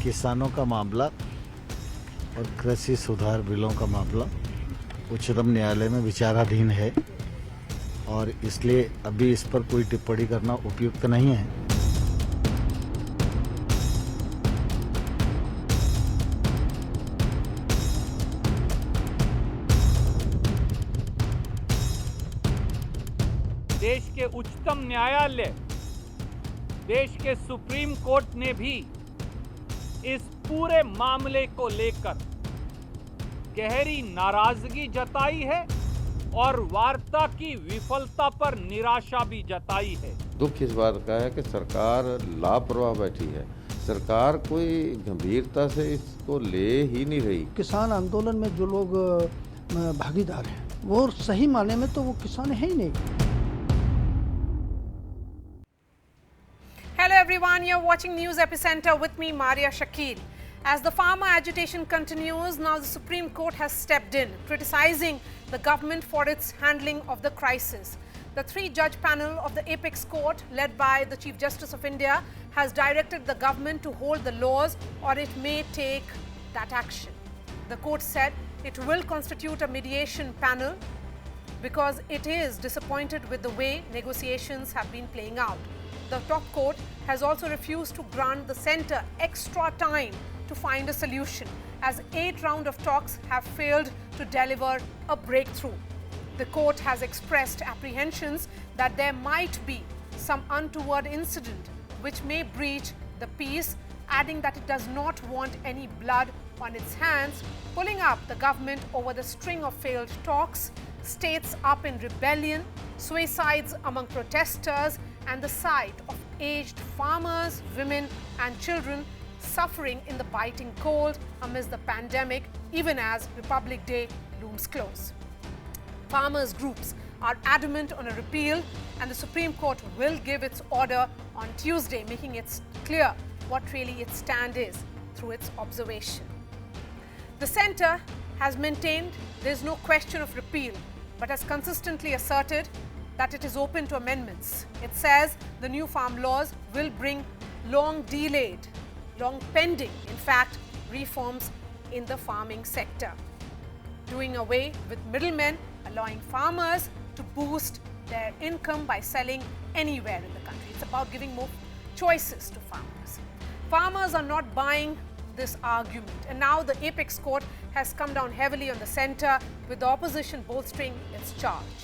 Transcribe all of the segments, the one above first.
किसानों का मामला और कृषि सुधार बिलों का मामला उच्चतम न्यायालय में विचाराधीन है और इसलिए अभी इस पर कोई टिप्पणी करना उपयुक्त नहीं है। देश के उच्चतम न्यायालय, देश के सुप्रीम कोर्ट ने भी इस पूरे मामले को लेकर गहरी नाराजगी जताई है और वार्ता की विफलता पर निराशा भी जताई है। दुख इस बात का है कि सरकार लापरवाह बैठी है। सरकार कोई गंभीरता से इसको ले ही नहीं रही। किसान आंदोलन में जो लोग भागीदार हैं वो सही माने में तो वो किसान है ही नहीं। Hello everyone, you're watching News Epicenter with me, Maria Shakil. As the farmer agitation continues, now the Supreme Court has stepped in, criticizing the government for its handling of the crisis. The three-judge panel of the Apex Court, led by the Chief Justice of India, has directed the government to hold the laws or it may take that action. The court said it will constitute a mediation panel because it is disappointed with the way negotiations have been playing out. The top court has also refused to grant the centre extra time to find a solution, as 8 rounds of talks have failed to deliver a breakthrough. The court has expressed apprehensions that there might be some untoward incident which may breach the peace, adding that it does not want any blood on its hands, pulling up the government over the string of failed talks, states up in rebellion, suicides among protesters, and the sight of aged farmers, women and children suffering in the biting cold amidst the pandemic, even as Republic Day looms close. Farmers' groups are adamant on a repeal, and the Supreme Court will give its order on Tuesday, making it clear what really its stand is through its observation. The centre has maintained there is no question of repeal, but has consistently asserted that it is open to amendments. It says the new farm laws will bring long delayed, long pending, in fact, reforms in the farming sector, doing away with middlemen, allowing farmers to boost their income by selling anywhere in the country. It's about giving more choices to farmers. Farmers are not buying this argument, and now the Apex Court has come down heavily on the centre, with the opposition bolstering its charge.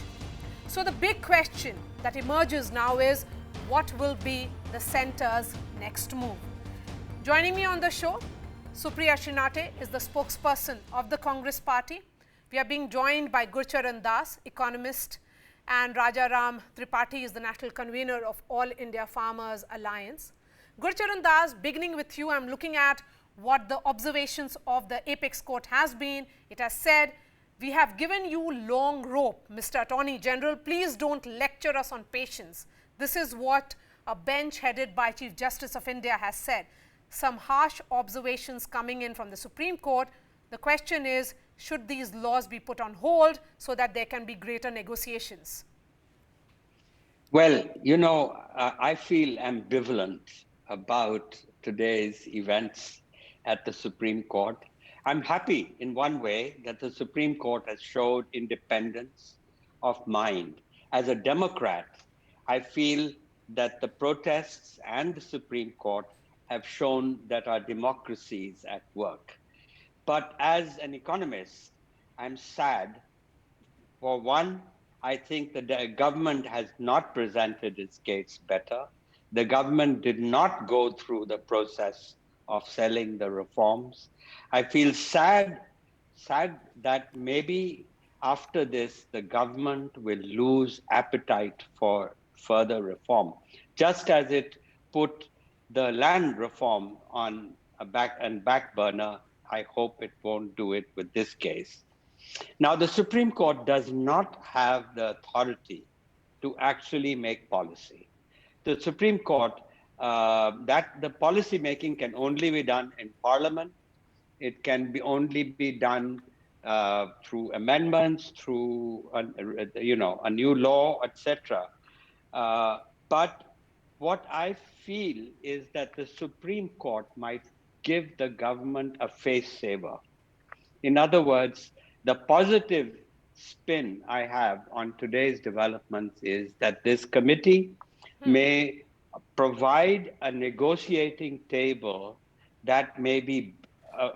So the big question that emerges now is, what will be the centre's next move? Joining me on the show, Supriya Srinate is the spokesperson of the Congress Party. We are being joined by Gurcharan Das, economist, and Rajaram Tripathi is the national convener of All India Farmers Alliance. Gurcharan Das, beginning with you, I'm looking at what the observations of the Apex Court has been. It has said, we have given you long rope, Mr. Attorney General. Please don't lecture us on patience. This is what a bench headed by Chief Justice of India has said. Some harsh observations coming in from the Supreme Court. The question is, should these laws be put on hold so that there can be greater negotiations? Well, I feel ambivalent about today's events at the Supreme Court. I'm happy in one way that the Supreme Court has showed independence of mind. As a Democrat, I feel that the protests and the Supreme Court have shown that our democracy is at work. But as an economist, I'm sad. For one, I think that the government has not presented its case better. The government did not go through the process of selling the reforms. I feel sad that maybe after this, the government will lose appetite for further reform, just as it put the land reform on a back burner. I hope it won't do it with this case. Now, the Supreme Court does not have the authority to actually make policy. The Supreme Court, that the policy making can only be done in Parliament. It can only be done through amendments, through a new law, etc. But what I feel is that the Supreme Court might give the government a face saver. In other words, the positive spin I have on today's developments is that this committee may provide a negotiating table that may be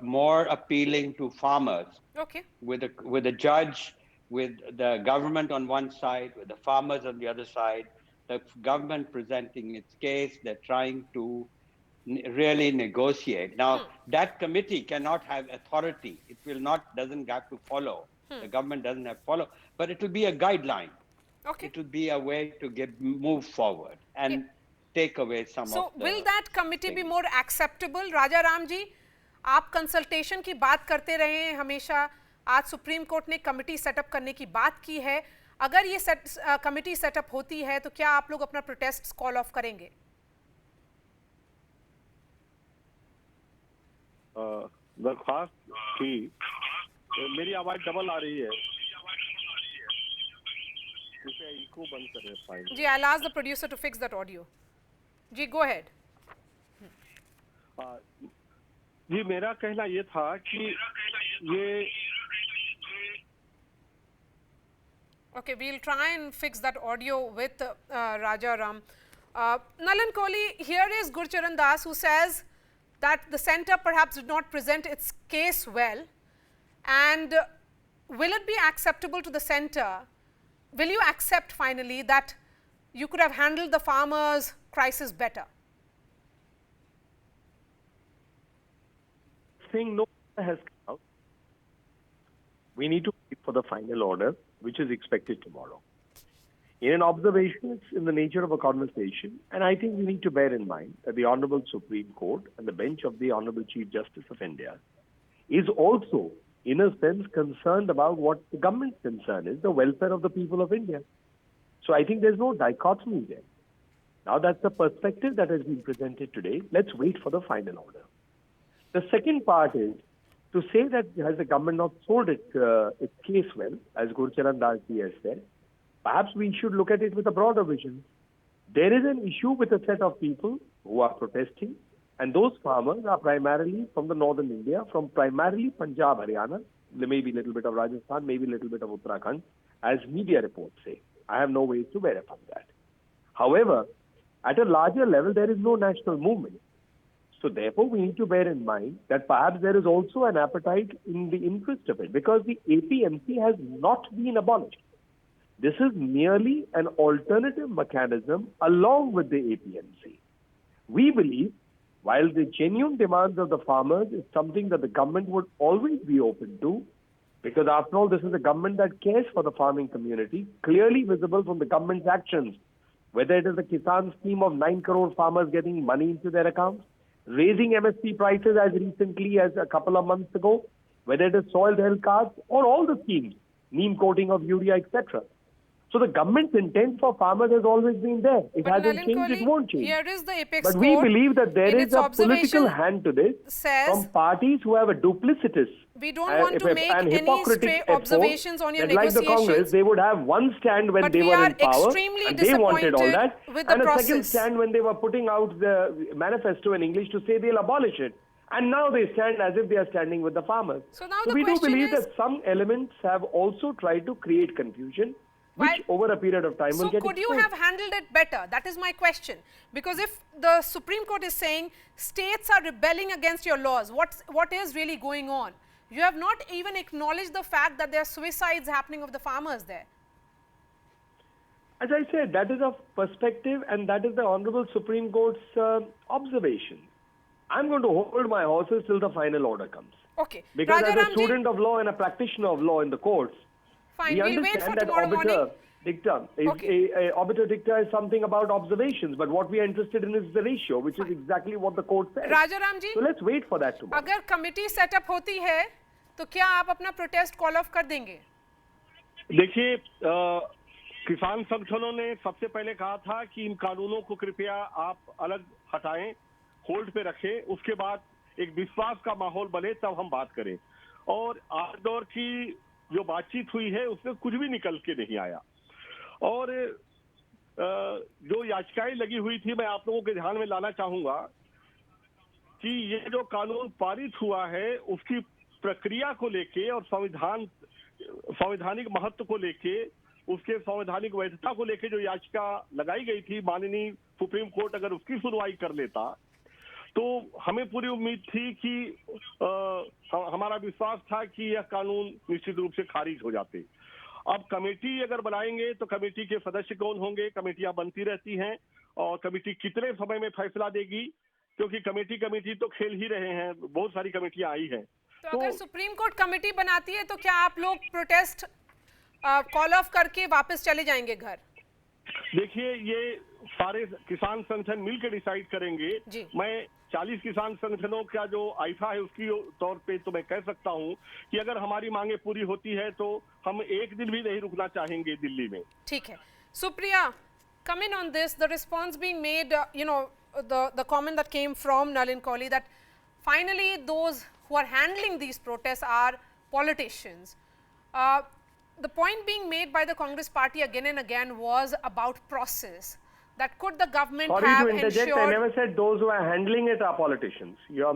more appealing to farmers. Okay. With a judge, with the government on one side, with the farmers on the other side, the government presenting its case, they're trying to really negotiate. Now, that committee cannot have authority. It doesn't have to follow. The government doesn't have to follow, but it will be a guideline. Okay. It will be a way to move forward and take away some of the... So, will that committee be more acceptable? Raja Ram ji, आप consultation की बात करते रहे हैं हमेशा. आज supreme court ने committee setup करने की बात की है. अगर ये कमेटी सेटअप होती है तो क्या आप लोग अपना प्रोटेस्ट कॉल ऑफ करेंगे? दरख्वास्त थी. मेरी आवाज डबल आ रही है. इको बंद करें फाइल. जी, I'll ask the producer to fix that audio. जी, go ahead. जी, मेरा कहना ये था कि ये Okay, we'll try and fix that audio with Raja Ram. Nalan Kohli, here is Gurcharan Das who says that the centre perhaps did not present its case well, and will it be acceptable to the centre? Will you accept finally that you could have handled the farmers' crisis better? Saying no has come out. We need to wait for the final order, which is expected tomorrow. In an observation, it's in the nature of a conversation, and I think we need to bear in mind that the Honorable Supreme Court and the bench of the Honorable Chief Justice of India is also, in a sense, concerned about what the government's concern is, the welfare of the people of India. So I think there's no dichotomy there. Now that's the perspective that has been presented today. Let's wait for the final order. The second part is to say that has the government not sold its case well, as Gurcharan Das ji has said. Perhaps we should look at it with a broader vision. There is an issue with a set of people who are protesting, and those farmers are primarily from the northern India, from primarily Punjab, Haryana, maybe a little bit of Rajasthan, maybe a little bit of Uttarakhand, as media reports say. I have no ways to verify that. However, at a larger level, there is no national movement. So therefore, we need to bear in mind that perhaps there is also an appetite in the interest of it, because the APMC has not been abolished. This is merely an alternative mechanism along with the APMC. We believe, while the genuine demands of the farmers is something that the government would always be open to, because after all, this is a government that cares for the farming community, clearly visible from the government's actions, whether it is the Kisan scheme of 9 crore farmers getting money into their accounts, raising MSP prices as recently as a couple of months ago, whether it is soil health cards or all the schemes, neem coating of urea, etc. So the government's intent for farmers has always been there. It But hasn't Nalan changed, Kohli, it won't change. here is the apex But we court believe that there in is its a observation political hand to this says from parties who have a duplicitous we don't want to make and any hypocritic stray effort observations on your that like the Congress, negotiations. they would have one stand when But they we were are in power extremely and they wanted all disappointed that, with the and a second process. stand when they were putting out the manifesto in English to say they'll abolish it. And now they stand as if they are standing with the farmers. So now the we do question believe is- that some elements have also tried to create confusion, which Why- over a period of time So will get could you exposed. have handled it better? That is my question. Because if the Supreme Court is saying states are rebelling against your laws, what is really going on? You have not even acknowledged the fact that there are suicides happening of the farmers there. As I said, that is a perspective and that is the Honorable Supreme Court's observation. I'm going to hold my horses till the final order comes. Okay. Because as a Rajaramji, student of law and a practitioner of law in the courts, fine, we we'll wait understand for that tomorrow obiter morning. dicta is Okay. obiter dicta is something about observations, but what we are interested in is the ratio, which is exactly what the court says. Rajaram ji, So let's wait for that tomorrow. अगर committee setup होती है तो क्या आप अपना protest call of कर देंगे? देखिए, किसान संगठनों ने सबसे पहले कहा था कि इन कानूनों को कृपया आप अलग हटाएं, होल्ड पे रखें, उसके बाद एक विश्वास का माहौल बने तब हम बात करें। और आज दौर की जो बातचीत हुई है उसमें कुछ भी निकल के नहीं आया। और जो याचिकाएं लगी हुई थी, मैं आप लोगों के ध्यान में लाना चाहूंगा कि ये जो कानून पारित हुआ है उसकी प्रक्रिया को लेके और संवैधानिक महत्व को लेके, उसके संवैधानिक वैधता को लेके जो याचिका लगाई गई थी, माननीय सुप्रीम कोर्ट अगर उसकी सुनवाई कर लेता तो हमें पूरी उम्मीद थी कि हमारा विश्वास था कि यह कानून निश्चित रूप से खारिज हो जाते। अब कमेटी अगर बनाएंगे तो कमेटी के सदस्य कौन होंगे, कमेटियां बनती रहती हैं और कमेटी कितने समय में फैसला देगी, क्योंकि कमेटी तो खेल ही रहे हैं, बहुत सारी कमेटियां आई हैं। तो अगर सुप्रीम कोर्ट कमेटी बनाती है तो क्या आप लोग प्रोटेस्ट कॉल ऑफ करके वापस चले जाएंगे घर? देखिए, ये सारे किसान संगठन मिलकर डिसाइड करेंगे। मैं 40 किसान संगठनों का जो आइफा है उसकी तौर पे तो मैं कह सकता हूं कि अगर हमारी मांगे पूरी होती है तो हम एक दिन भी नहीं रुकना चाहेंगे दिल्ली में। ठीक है। Supriya, come in on this, the response being made, the comment that came from Nalin Kohli that finally those who are handling these protests are politicians. The point being made by the Congress party again and again was about process. That could the government Sorry have to interject, ensured... I never said those who are handling it are politicians. You are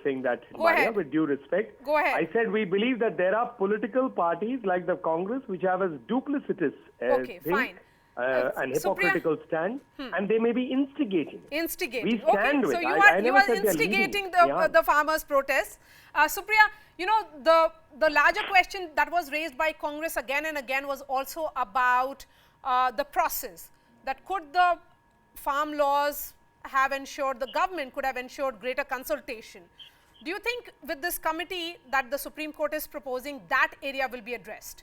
saying that, Go Maria, ahead. with due respect. Go ahead. I said we believe that there are political parties like the Congress which have a duplicitous Okay, fine. and hypocritical stand, and they may be instigating. Instigating. We stand with. So you I are never said they're instigating leading. the farmers' protests. Supriya, the larger question that was raised by Congress again and again was also about the process. That could the farm laws have ensured, the government could have ensured greater consultation. Do you think with this committee that the Supreme Court is proposing, that area will be addressed?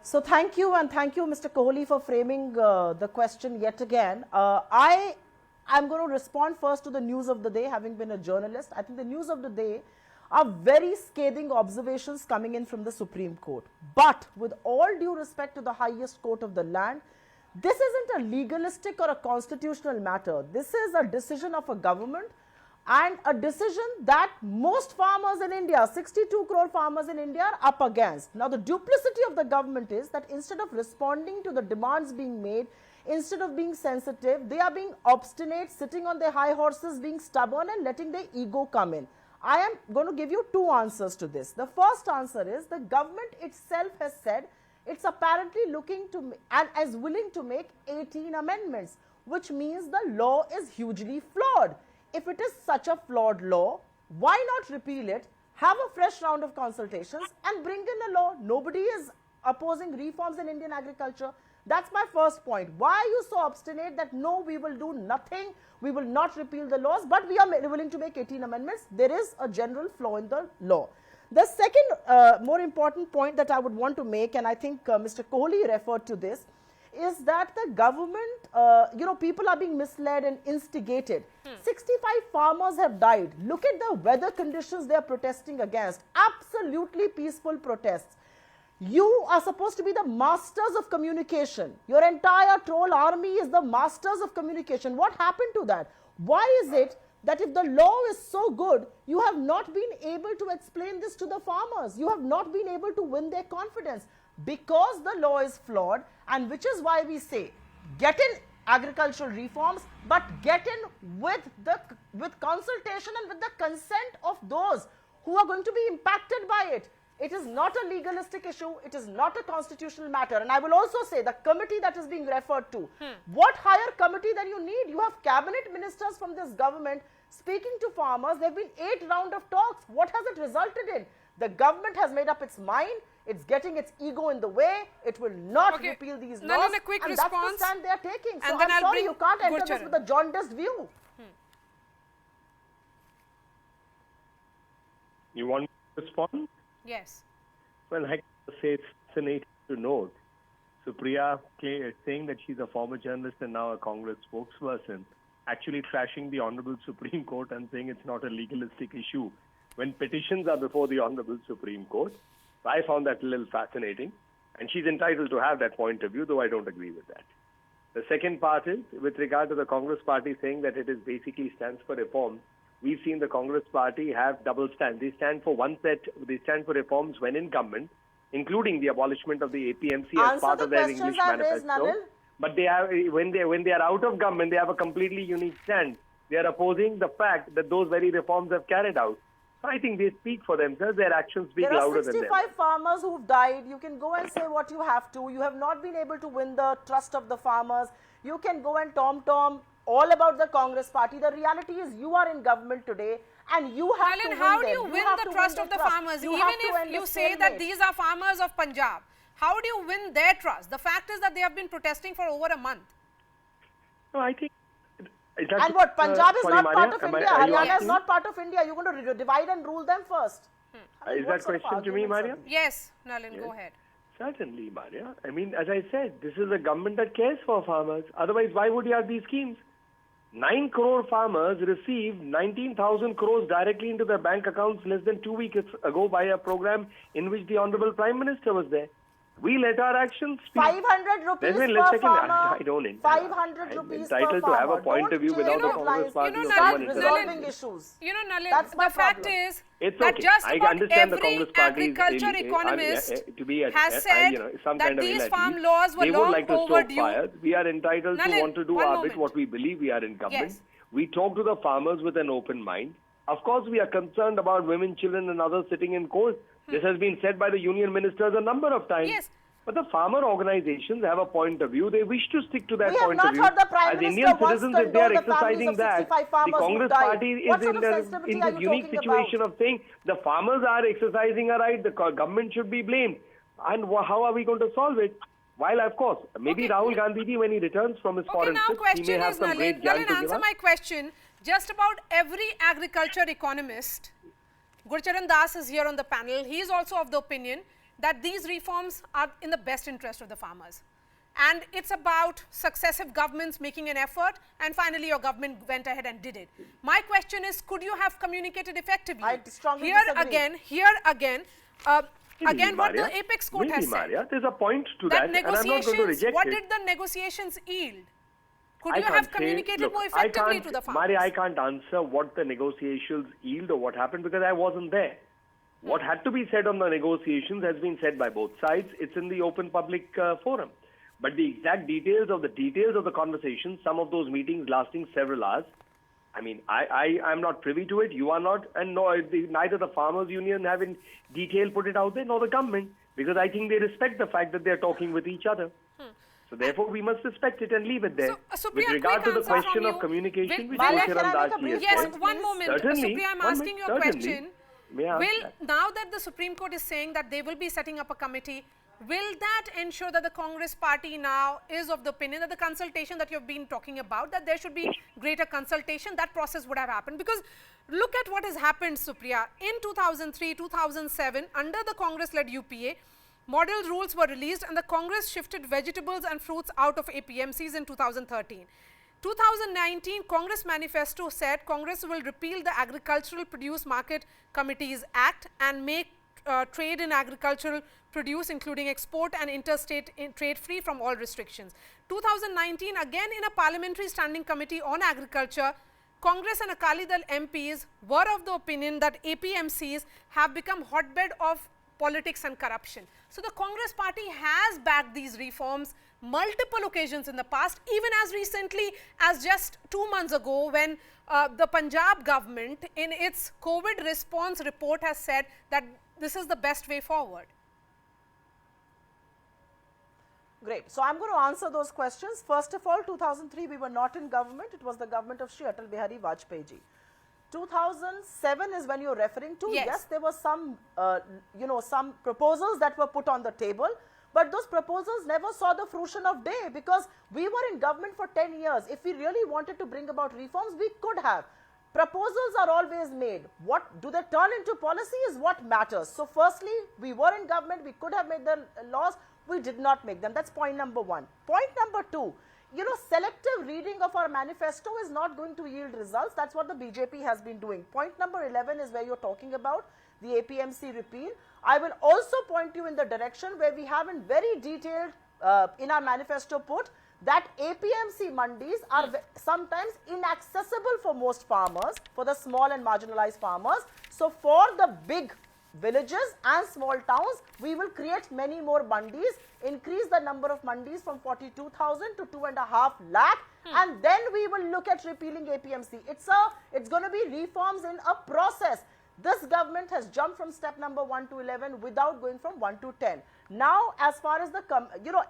So thank you, and thank you, Mr. Kohli, for framing the question yet again. I am going to respond first to the news of the day, having been a journalist. I think the news of the day are very scathing observations coming in from the Supreme Court. But with all due respect to the highest court of the land, this isn't a legalistic or a constitutional matter. This is a decision of a government, and a decision that most farmers in India, 62 crore farmers in India, are up against. Now, the duplicity of the government is that instead of responding to the demands being made, instead of being sensitive, they are being obstinate, sitting on their high horses, being stubborn and letting their ego come in. I am going to give you two answers to this. The first answer is the government itself has said it's apparently looking to and is willing to make 18 amendments, which means the law is hugely flawed. If it is such a flawed law, why not repeal it, have a fresh round of consultations and bring in a law? Nobody is opposing reforms in Indian agriculture. That's my first point. Why are you so obstinate that no, we will do nothing, we will not repeal the laws, but we are willing to make 18 amendments? There is a general flaw in the law. The second more important point that I would want to make, and I think Mr. Kohli referred to this, is that the government, people are being misled and instigated. 65 farmers have died. Look at the weather conditions they are protesting against. Absolutely peaceful protests. You are supposed to be the masters of communication. Your entire troll army is the masters of communication. What happened to that? Why is it that if the law is so good, you have not been able to explain this to the farmers? You have not been able to win their confidence because the law is flawed, and which is why we say get in agricultural reforms, but get in with consultation and with the consent of those who are going to be impacted by it. It is not a legalistic issue. It is not a constitutional matter. And I will also say the committee that is being referred to, what higher committee than you need? You have cabinet ministers from this government speaking to farmers. There have been 8 rounds of talks. What has it resulted in? The government has made up its mind. It's getting its ego in the way. It will not repeal these laws. A quick and response. That's the stand they are taking. So And then I'm I'll sorry, you can't enter this Gurcharan. with a jaundiced view. You want me to respond? Yes. Well, I say it's fascinating to note Supriya saying that she's a former journalist and now a Congress spokesperson, actually trashing the Honorable Supreme Court and saying it's not a legalistic issue when petitions are before the Honorable Supreme Court. I found that a little fascinating, and she's entitled to have that point of view, though I don't agree with that. The second part is, with regard to the Congress party saying that it is basically stands for reform, we've seen the Congress party have double stand. They stand for they stand for reforms when in government, including the abolishment of the APMC as part of their English manifesto. But they have, when they are out of government, they have a completely unique stand. They are opposing the fact that those very reforms have carried out. So I think they speak for themselves. Their actions speak There are louder than them. 65 farmers who've died. You can go and say what you have to. You have not been able to win the trust of the farmers. You can go and tom-tom all about the Congress party. The reality is you are in government today and you have to Nalin, win how do them. you win have the to trust of the trust. farmers? You Even have to if end you this say that stalemate. these are farmers of Punjab, how do you win their trust? The fact is that they have been protesting for over a month. No, I think. And what, Punjab is sorry, not Maria, part of am I- India. are you Haryana is asking? not part of India. You're going to divide and rule them first. I mean, Is what that sort of question to me, arguments are Maria? these? Yes, Nalin, go ahead. Certainly, Maria. I mean, as I said, this is a government that cares for farmers. Otherwise, why would you have these schemes? 9 crore farmers received 19,000 crores directly into their bank accounts less than 2 weeks ago by a program in which the Honorable Prime Minister was there. We let our actions speak. 500 rupees Let's per second, farmer. I don't 500 I'm rupees entitled per to have a farmer. point of view Don't without the change Congress lines. party or Nalin, someone resolving interrupting. issues. You know, Nalin, That's my the fact problem. is It's that okay. just I about understand the every Congress party is agriculture economist to be has said some that kind of these ill at farm ease. laws were They would long like to stoke overdue. fires. We are entitled to Nalin, want to do one our moment. bit, what we believe we are in government. Yes. We talk to the farmers with an open mind. Of course, we are concerned about women, children and others sitting in court. This has been said by the union ministers a number of times. Yes. But the farmer organizations have a point of view. They wish to stick to that We have point not of view. heard the Prime As Minister Indian once citizens, if they are condole the families exercising of that, 65 the farmers who Congress died. party What is sort in, of sensitivity in are this you unique talking situation about? of saying the farmers are exercising a right, the government should be blamed. And how are we going to solve it? While, of course, maybe Okay. Rahul Gandhi ji, when he returns from his Okay, foreign now trip, he question may have is, some great Nalin, jam Nalin, to give answer us. my question. Just about every agriculture economist, Gurcharan Das is here on the panel. He is also of the opinion that these reforms are in the best interest of the farmers. And it's about successive governments making an effort, and finally your government went ahead and did it. My question is, could you have communicated effectively? I strongly Here disagree. again, Maybe, what the Maria. Apex Court Maybe, has said. Maria. There's a point to That that, and I'm not going to negotiations, reject what it. did the negotiations yield? Could I you can't have say- communicated look, more I effectively can't- to the farmers? Maria, I can't answer what the negotiations yield or what happened because I wasn't there. What had to be said on the negotiations has been said by both sides. It's in the open public forum. But the exact details of the conversation, some of those meetings lasting several hours, I mean, I'm not privy to it. You are not, and neither the farmers' union have in detail put it out there, nor the government, because I think they respect the fact that they're talking with each other. So therefore, we must respect it and leave it there. So, with Supriya, regard quick to the answer question from of you. communication, which Maria, Gurcharan can I make a Das ji brief has Yes, said, point, one please? moment. Certainly, Supriya, I'm one asking you a minute, certainly. question. May I ask Will, that? now that the Supreme Court is saying that they will be setting up a committee, will that ensure that the Congress party now is of the opinion that the consultation that you've been talking about, that there should be greater consultation, that process would have happened? Because look at what has happened, Supriya. In 2003, 2007, under the Congress-led UPA, model rules were released and the Congress shifted vegetables and fruits out of APMCs in 2013. 2019 Congress manifesto said Congress will repeal the Agricultural Produce Market Committees Act and make trade in agricultural produce including export and interstate trade free from all restrictions. 2019 again in a parliamentary standing committee on agriculture, Congress and Akali Dal MPs were of the opinion that APMCs have become hotbed of politics and corruption. So the Congress party has backed these reforms multiple occasions in the past, even as recently as just 2 months ago when the Punjab government in its COVID response report has said that this is the best way forward. Great. So I'm going to answer those questions. First of all, 2003 we were not in government. It was the government of Shri Atal Bihari Vajpayee ji. 2007 is when you're referring to. Yes. There were some, some proposals that were put on the table, but those proposals never saw the fruition of day because we were in government for 10 years. If we really wanted to bring about reforms, we could have. Proposals are always made. What do they turn into policy is what matters. So firstly, we were in government, we could have made the laws, we did not make them. That's point number one. Point number two, selective reading of our manifesto is not going to yield results. That's what the BJP has been doing. Point number 11 is where you're talking about the APMC repeal. I will also point you in the direction where we have in very detailed in our manifesto put that APMC mandis are sometimes inaccessible for most farmers, for the small and marginalized farmers. So for the big villages and small towns. We will create many more mandis, increase the number of mandis from 42,000 to 2.5 lakh, and then we will look at repealing APMC. It's going to be reforms in a process. This government has jumped from step number 1 to 11 without going from 1 to 10. Now, as far as the,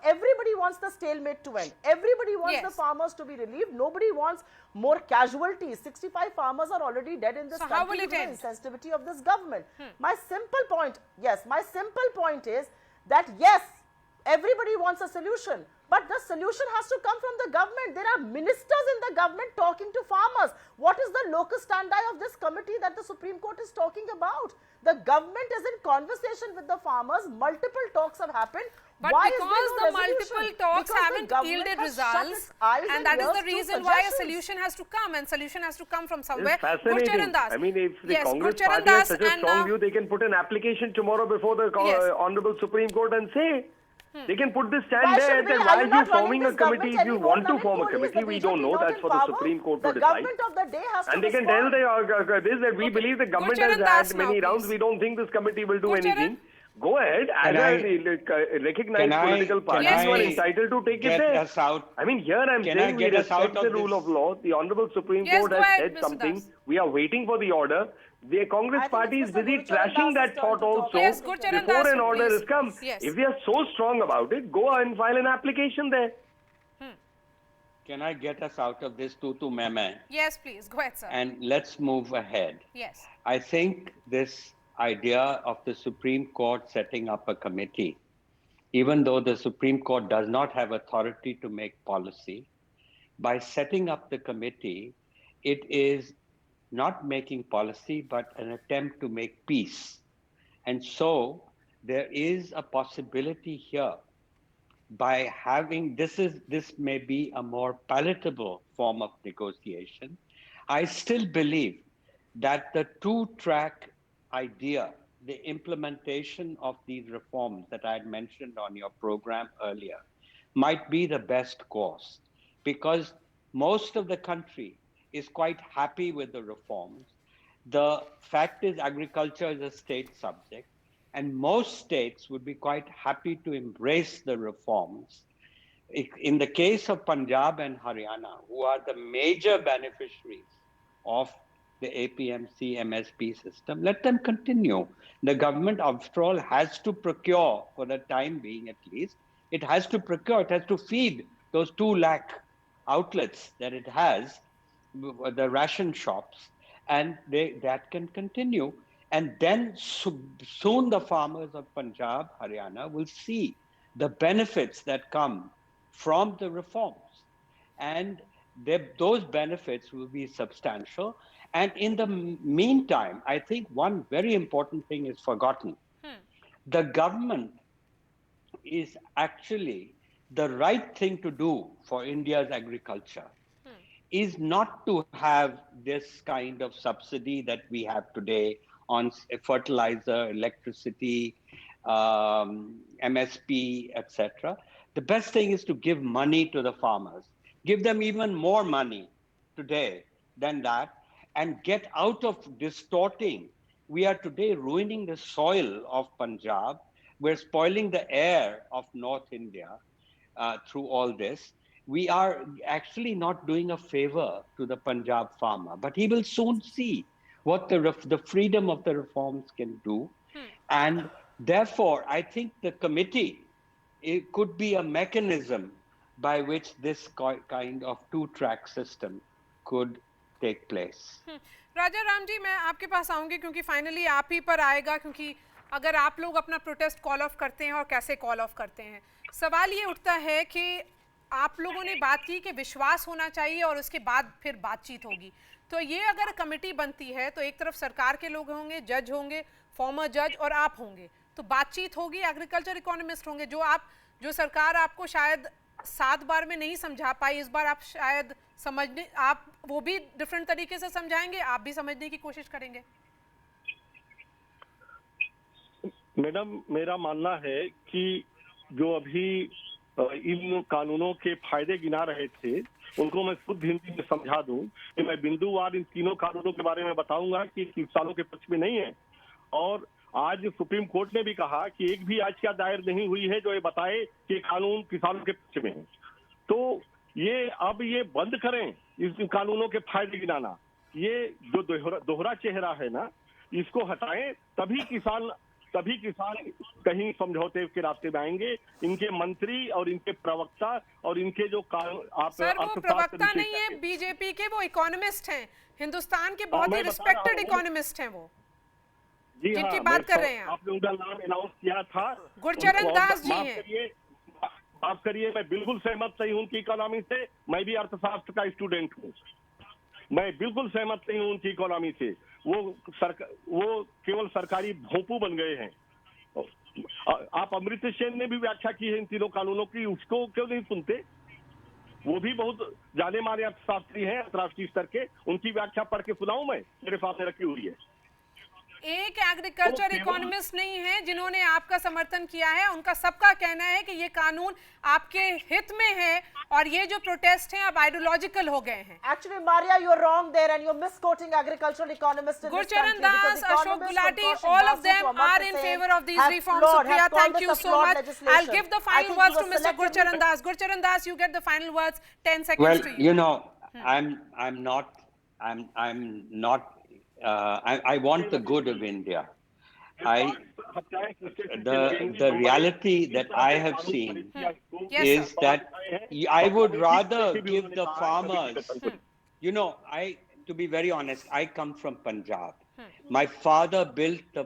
everybody wants the stalemate to end. Everybody wants the farmers to be relieved. Nobody wants more casualties. 65 farmers are already dead in this country. How will it end? The insensitivity of this government. My simple point is that yes, everybody wants a solution. But the solution has to come from the government. There are ministers in the government talking to farmers. What is the locus standi of this committee that the Supreme Court is talking about? The government is in conversation with the farmers. Multiple talks have happened. But why because is there no the resolution? multiple talks Because the haven't government yielded has shut results, its eyes and that is ears the to reason why a suggestions. solution has to come, and solution has to come from somewhere. It's fascinating. Gurcharan Das. I mean, if the Yes, Congress Gurcharan party has Das such a and, strong view, they can put an application tomorrow before the Yes. Honorable Supreme Court and say. They can put this stand Why there should and we? say, Are why you are you not running forming a this committee if you government want to anymore? form a Nalin Kohli, is committee? the We don't BJP know. not That's in for the power? Supreme Court to The decide. government of the day has And to they can tell respond. this that we believe the government Gurcharan has Das had now, many rounds. please. We don't think this committee will do Gurcharan? anything. Go ahead. As Can a I- recognized can I- political party, Yes, you are please. entitled to take Get it there. us out. I mean, here I'm Can I saying we get us out respect of the rule this? of law. The Honorable Supreme Yes, Court go has ahead, said Mr. something. Das. We are waiting for the order. The Congress I think party it's is Mr. busy Gurcharan trashing Das' that turn thought to talk. also Yes, Gurcharan before Das, an order please. has come. Yes. If they are so strong about it, go and file an application there. Can I get us out of this tutu meme Yes, please. Go ahead, sir. and let's move ahead? Yes. I think this idea of the Supreme Court setting up a committee, even though the Supreme Court does not have authority to make policy, by setting up the committee, it is not making policy, but an attempt to make peace. And so there is a possibility here by having, this may be a more palatable form of negotiation. I still believe that the two-track idea, the implementation of these reforms that I had mentioned on your program earlier, might be the best course, because most of the country is quite happy with the reforms. The fact is, agriculture is a state subject, and most states would be quite happy to embrace the reforms. In the case of Punjab and Haryana, who are the major beneficiaries of the APMC MSP system, let them continue. The government, after all, has to procure, for the time being at least, it has to procure, it has to feed those 2 lakh outlets that it has, the ration shops, and that can continue. And then soon the farmers of Punjab, Haryana will see the benefits that come from the reforms. And those benefits will be substantial. And in the meantime, I think one very important thing is forgotten. The government is actually the right thing to do for India's agriculture is not to have this kind of subsidy that we have today on fertilizer, electricity, MSP, etc. The best thing is to give money to the farmers, give them even more money today than that, and get out of distorting. We are today ruining the soil of Punjab. We're spoiling the air of North India through all this. We are actually not doing a favor to the Punjab farmer, but he will soon see what the freedom of the reforms can do. And therefore, I think the committee, it could be a mechanism by which this kind of two-track system could take place. राजा राम जी, मैं आपके पास आऊंगी क्योंकि finally आप ही पर आएगा, क्योंकि अगर आप लोग अपना प्रोटेस्ट कॉल ऑफ करते हैं और कैसे कॉल ऑफ करते हैं, सवाल ये उठता है कि आप लोगों ने बात की कि विश्वास होना चाहिए और उसके बाद फिर बातचीत होगी। तो ये अगर कमेटी बनती है तो एक तरफ सरकार के लोग होंगे, जज होंगे, फॉर्मर जज, और आप होंगे, तो बातचीत होगी, एग्रीकल्चर इकोनॉमिस्ट होंगे, जो सरकार आपको शायद 7 बार में नहीं समझा पाई, इस बार आप शायद समझने, आप वो भी डिफरेंट तरीके से समझाएंगे, आप भी समझने की कोशिश करेंगे। मैडम, मेरा मानना है कि जो अभी इन कानूनों के फायदे गिना रहे थे उनको मैं खुद हिंदी में समझा दूं कि मैं बिंदुवार इन तीनों कानूनों के बारे में बताऊंगा कि किसानों के पक्ष में नहीं है, और आज सुप्रीम कोर्ट ने भी कहा कि एक भी याचिका दायर नहीं हुई है जो ये बताए कि कानून किसानों के पक्ष में है। तो ये अब ये बंद करें इस कानूनों के फायदे गिनाना, ये जो दोहरा चेहरा है ना, इसको हटाएं, तभी किसान कहीं समझौते के रास्ते में आएंगे। इनके मंत्री और इनके प्रवक्ता और इनके जो सर, वो प्रवक्ता नहीं है बीजेपी के, वो इकोनॉमिस्ट हैं, हिंदुस्तान के बहुत ही रिस्पेक्टेड इकोनॉमिस्ट हैं वो, जी जिनकी हाँ, बात कर रहे हैं आपने उनका नाम अनाउंस किया था, गुरचरण दास जी हैं। माफ करिए, मैं बिल्कुल सहमत नहीं हूं उनकी इकोनॉमी से। मैं भी अर्थशास्त्र का स्टूडेंट हूं, मैं बिल्कुल सहमत नहीं हूं उनकी इकोनॉमी से। वो केवल सरकारी भोंपू बन गए हैं। आप अमृत सेन ने भी व्याख्या की है इन तीनों कानूनों की, उसको क्यों नहीं सुनते? वो भी बहुत जाने माने अर्थशास्त्री हैं अंतर्राष्ट्रीय स्तर के, उनकी व्याख्या पढ़ के सुनाऊं मैं, मेरे सामने रखी हुई है। एक एग्रीकल्चर इकोनॉमिस्ट नहीं है जिन्होंने आपका समर्थन किया है, उनका सबका कहना है कि ये कानून आपके हित में है और ये जो प्रोटेस्ट हैं अब आइडियोलॉजिकल हो गए हैं। Actually, Maria, you're wrong there, and you're misquoting agricultural economists in this country. Gurcharan Das, Ashok Gulati, all of them are in favor of these reforms. Supriya, thank you so much. I'll give the final words to Mr. Gurcharan Das. Gurcharan Das, you get the final words. 10 seconds well, to you. You know, I'm not. I want the good of India. The reality that I have seen is that I would rather give the farmers, you know, to be very honest, I come from Punjab. My father built the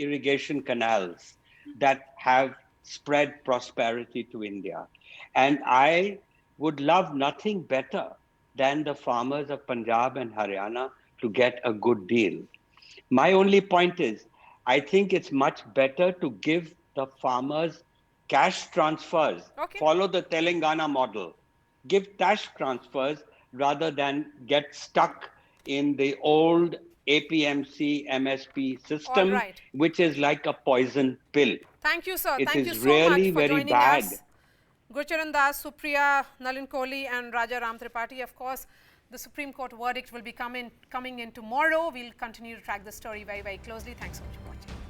irrigation canals that have spread prosperity to India. And I would love nothing better than the farmers of Punjab and Haryana to get a good deal. My only point is, I think it's much better to give the farmers cash transfers, follow the Telangana model, give cash transfers rather than get stuck in the old APMC MSP system, which is like a poison pill. Thank you, sir. It Thank you is so really much for very joining bad. us. Gurcharan Das, Supriya, Nalin Kohli and Raja Ram Tripathi. Of course, the Supreme Court verdict will be coming in tomorrow. We'll continue to track the story very, very closely. Thanks so much for watching.